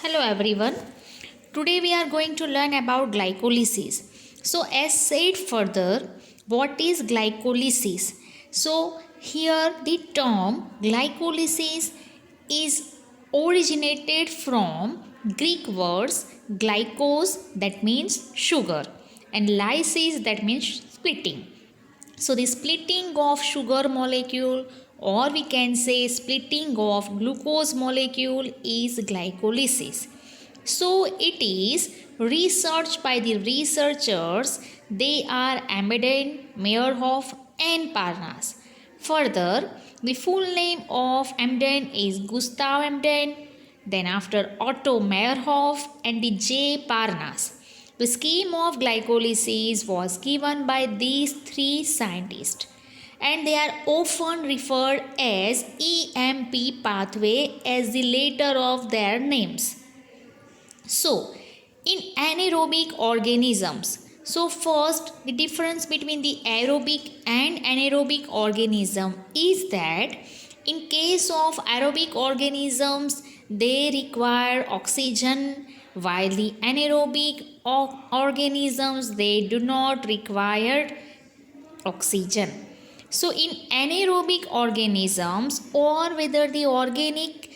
Hello everyone. Today we are going to learn about glycolysis. So as said further, what is glycolysis? So here the term glycolysis is originated from Greek words glykos, that means sugar, and lysis, that means splitting. So the splitting of sugar molecule, or we can say splitting of glucose molecule, is glycolysis. So it is researched by the researchers. They are Amden, Meyerhof and Parnas. Further, the full name of Amden is Gustav Amden, then after Otto Meyerhof and the J. Parnas. The scheme of glycolysis was given by these three scientists, and they are often referred as EMP pathway as the later of their names. So, in anaerobic organisms, so first the difference between the aerobic and anaerobic organism is that in case of aerobic organisms they require oxygen, while the anaerobic organisms they do not require oxygen. So in anaerobic organisms, or whether the organic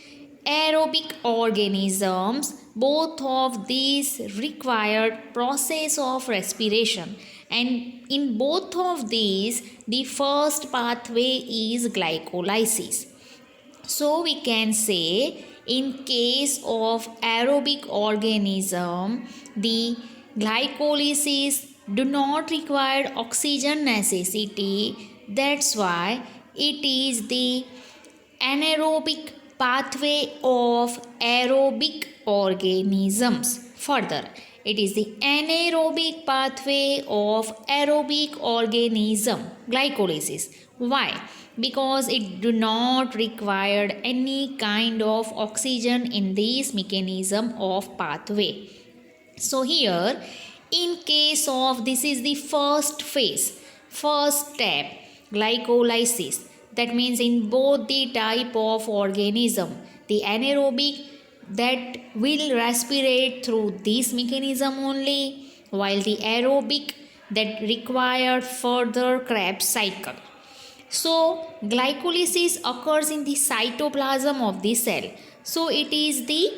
aerobic organisms, both of these required process of respiration, and in both of these the first pathway is glycolysis. So we can say in case of aerobic organism, the glycolysis do not require oxygen necessity. That's why it is the anaerobic pathway of aerobic organisms. Further, it is the anaerobic pathway of aerobic organism, glycolysis. Why? Because it do not require any kind of oxygen in this mechanism of pathway. So here, in case of, this is the first phase, first step, glycolysis. That means in both the type of organism, the anaerobic that will respirate through this mechanism only, while the aerobic that require further Krebs cycle. So glycolysis occurs in the cytoplasm of the cell. So it is the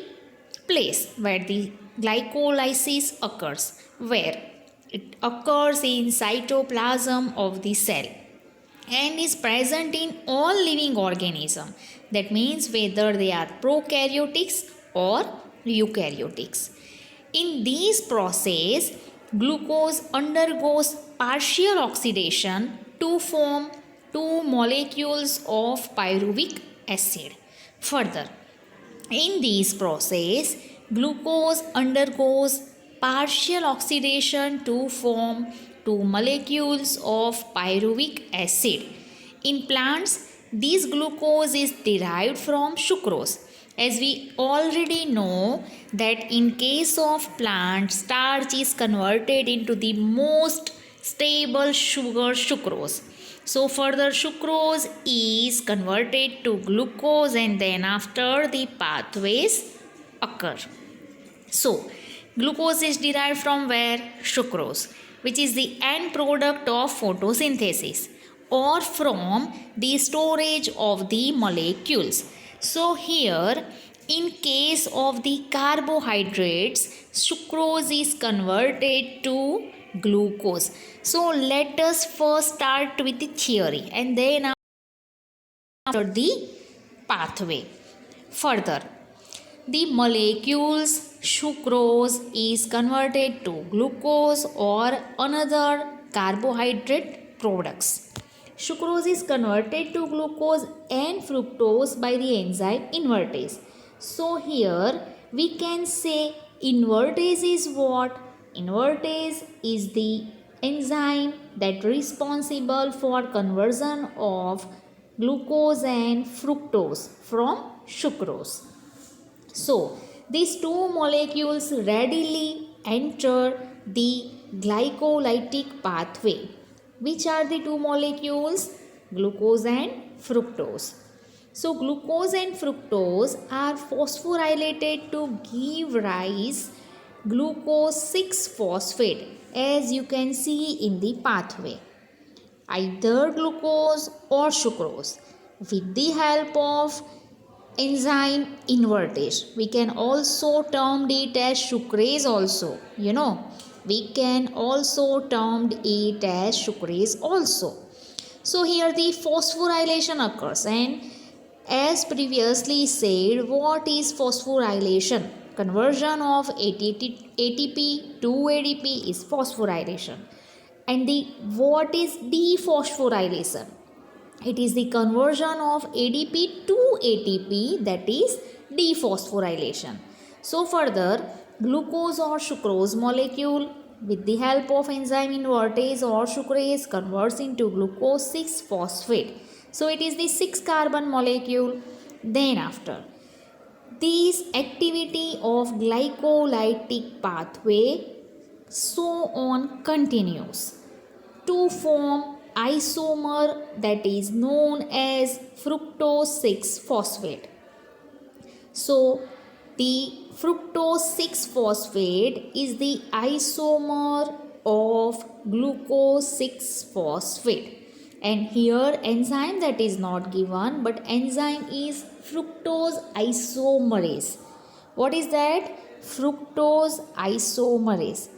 place where the glycolysis occurs, where it occurs in cytoplasm of the cell and is present in all living organisms. That means whether they are prokaryotics or eukaryotics. In this process, glucose undergoes partial oxidation to form two molecules of pyruvic acid. Further, in this process, glucose undergoes partial oxidation to form two molecules of pyruvic acid. In plants, this glucose is derived from sucrose. As we already know that in case of plant, starch is converted into the most stable sugar, sucrose. So further sucrose is converted to glucose and then after the pathways occur. So glucose is derived from where? Sucrose, which is the end product of photosynthesis or from the storage of the molecules. So here, in case of the carbohydrates, sucrose is converted to glucose. So let us first start with the theory and then after the pathway. Further, the molecules sucrose is converted to glucose or another carbohydrate products. Sucrose is converted to glucose and fructose by the enzyme invertase. So here we can say invertase is what? Invertase is the enzyme that responsible for conversion of glucose and fructose from sucrose. So, these two molecules readily enter the glycolytic pathway. Which are the two molecules? Glucose and fructose. So glucose and fructose are phosphorylated to give rise glucose 6 phosphate, as you can see in the pathway, either glucose or sucrose. With the help of enzyme invertase, we can also term it as sucrase also. We can also term it as sucrase also. So here the phosphorylation occurs, and as previously said, what is phosphorylation? Conversion of ATP to ADP is phosphorylation. And the what is dephosphorylation? It is the conversion of ADP to ATP, that is dephosphorylation. So further, glucose or sucrose molecule with the help of enzyme invertase or sucrase converts into glucose 6 phosphate. So it is the 6 carbon molecule. Then after, this activity of glycolytic pathway so on continues to form isomer that is known as fructose 6 phosphate. So the fructose 6 phosphate is the isomer of glucose 6 phosphate, and here enzyme that is not given, but enzyme is fructose isomerase. What is that? Fructose isomerase.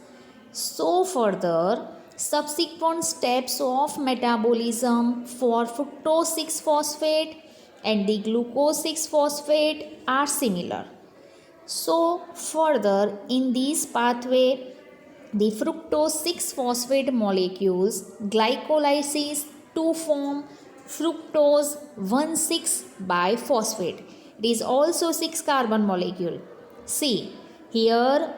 So further, subsequent steps of metabolism for fructose 6 phosphate and the glucose 6 phosphate are similar. So further, in this pathway, the fructose 6 phosphate molecules glycolysis to form fructose 1,6 biphosphate. It is also 6 carbon molecule. See here,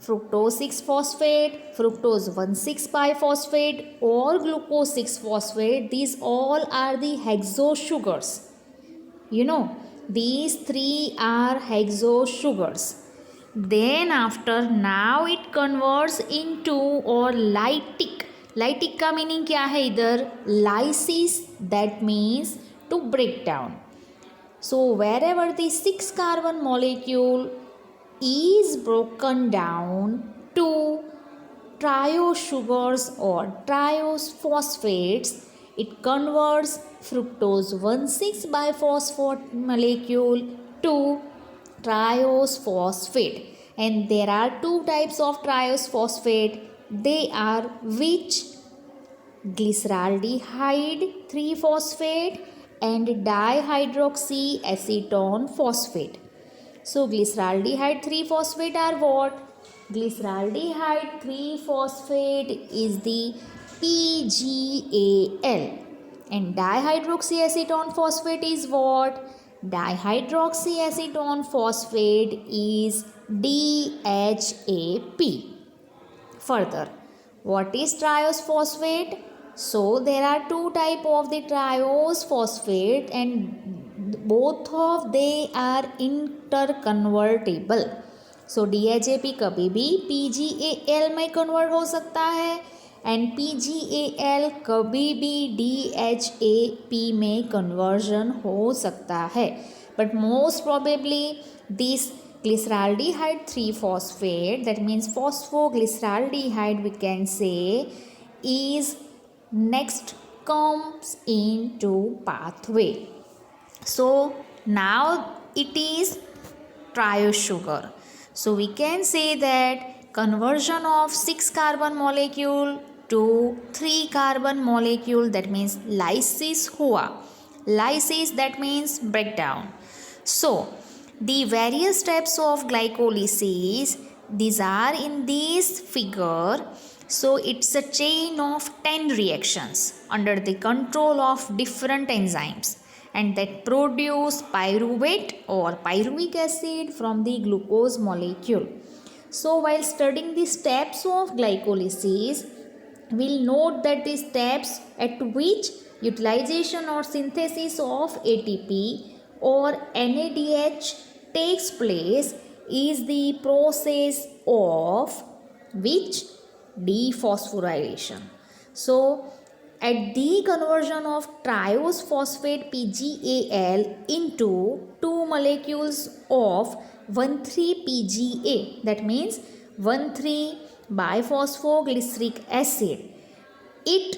fructose 6 phosphate, fructose 1,6 biphosphate or glucose 6 phosphate, these all are the hexose sugars. These three are hexose sugars. Then after, now it converts into or lytic. Lytic का meaning क्या है इधर? Lysis, that means to break down. So wherever the 6 carbon molecule is broken down to triose sugars or triose phosphates, it converts fructose 1,6 biphosphate molecule to triose phosphate. And there are two types of triose phosphate. They are which? Glyceraldehyde 3 phosphate and dihydroxyacetone phosphate. So glyceraldehyde 3 phosphate are what? Glyceraldehyde 3 phosphate is the PGAL, and dihydroxyacetone phosphate is what? Dihydroxyacetone phosphate is DHAP. Further, what is triose phosphate? So there are two type of the triose phosphate, and both of they are interconvertible. So DHAP कभी भी PGAL में convert हो सकता है, and PGAL कभी भी DHAP में conversion हो सकता है. But most probably this glyceraldehyde 3 phosphate, that means phosphoglyceraldehyde we can say, is next comes into pathway. So now it is triose sugar. So we can say that conversion of 6 carbon molecule to 3 carbon molecule, that means lysis hua. Lysis, that means breakdown. So the various steps of glycolysis, these are in this figure. So it's a chain of 10 reactions under the control of different enzymes, and that produce pyruvate or pyruvic acid from the glucose molecule. So while studying the steps of glycolysis, we'll note that the steps at which utilization or synthesis of ATP or NADH takes place is the process of which? Dephosphorylation. So at the conversion of triose phosphate PgAl into two molecules of 1,3-PGA, that means 1,3-biphosphoglyceric acid, it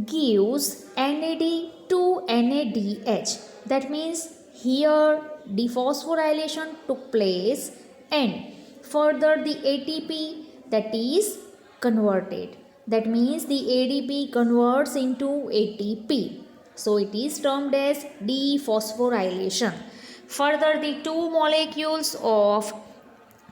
gives NAD2NADH. That means here dephosphorylation took place and further the ATP that is converted. That means the ADP converts into ATP. So it is termed as dephosphorylation. Further, the two molecules of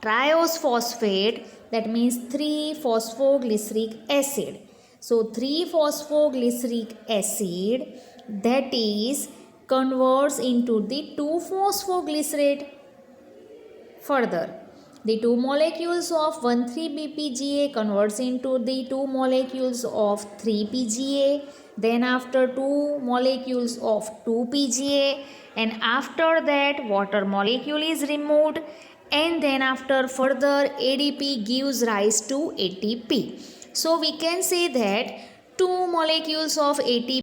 triose phosphate, that means 3-phosphoglyceric acid. So 3-phosphoglyceric acid that is converts into the 2-phosphoglycerate. Further, the two molecules of 1,3-BPGA converts into the two molecules of 3-PGA, then after two molecules of 2-PGA, and after that water molecule is removed, and then after further ADP gives rise to ATP. So we can say that two molecules of ATP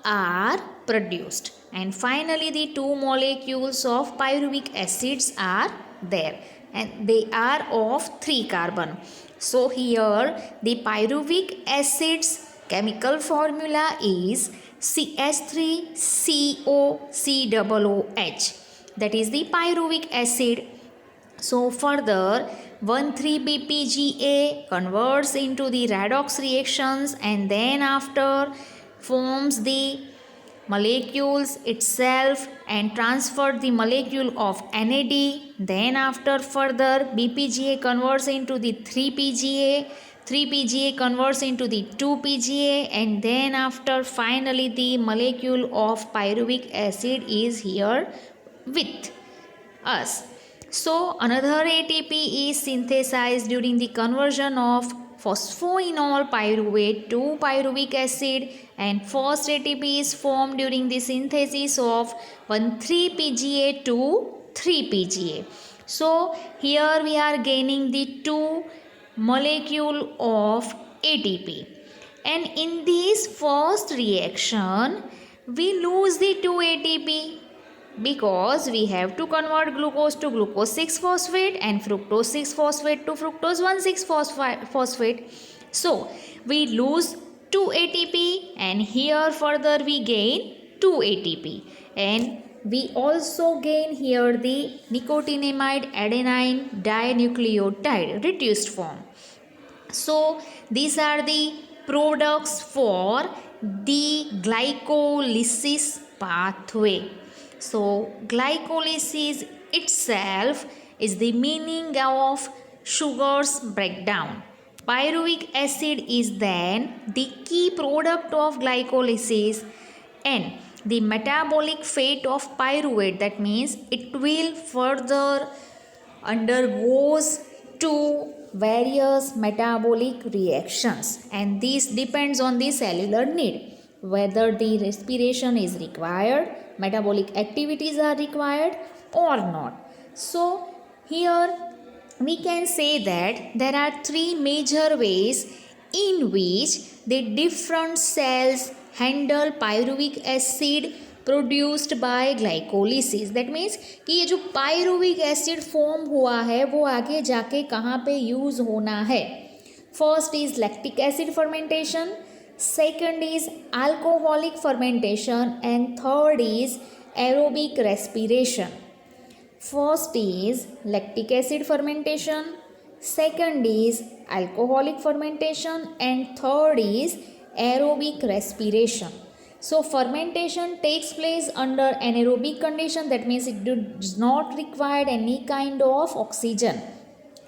are produced, and finally the two molecules of pyruvic acids are there, and they are of 3 carbon. So here the pyruvic acids chemical formula is CH3COCOOH, that is the pyruvic acid. So further 1,3-BPGA converts into the redox reactions and then after forms the molecules itself and transfer the molecule of NAD. Then after further BPGA converts into the 3-PGA, 3-PGA converts into the 2-PGA, and then after finally the molecule of pyruvic acid is here with us. So another ATP is synthesized during the conversion of phosphoenol pyruvate to pyruvic acid, and first ATP is formed during the synthesis of 1,3-PGA to 3-PGA. So here we are gaining the two molecule of ATP, and in this first reaction we lose the 2 ATP because we have to convert glucose to glucose 6-phosphate and fructose 6-phosphate to fructose 1,6-phosphate. So we lose 2 ATP and here further we gain 2 ATP, and we also gain here the nicotinamide adenine dinucleotide reduced form. So these are the products for the glycolysis pathway. So glycolysis itself is the meaning of sugars breakdown. Pyruvic acid is then the key product of glycolysis, and the metabolic fate of pyruvate, that means it will further undergoes to various metabolic reactions, and this depends on the cellular need, whether the respiration is required, metabolic activities are required or not. So here we can say that there are 3 major ways in which the different cells handle pyruvic acid produced by glycolysis. That means कि ये जो pyruvic acid form हुआ है वो आगे जाके कहाँ पे यूज़ होना है. First is lactic acid fermentation, second is alcoholic fermentation and third is aerobic respiration. First is lactic acid fermentation, second is alcoholic fermentation and third is aerobic respiration. So fermentation takes place under anaerobic condition, that means it does not require any kind of oxygen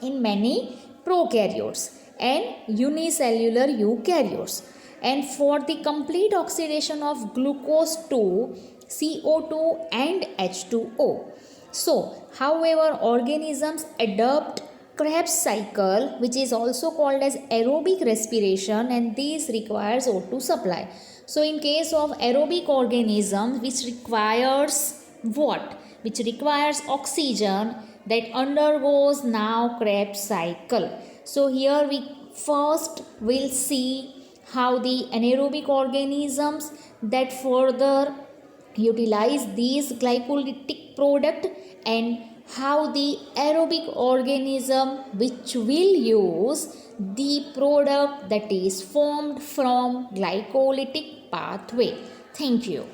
in many prokaryotes and unicellular eukaryotes. And for the complete oxidation of glucose to CO2 and H2O. So however organisms adopt Krebs cycle, which is also called as aerobic respiration, and this requires O2 supply. So in case of aerobic organisms which requires what? Which requires oxygen, that undergoes now Krebs cycle. So here we first will see how the anaerobic organisms that further utilize these glycolytic product, and how the aerobic organism which will use the product that is formed from glycolytic pathway. Thank you.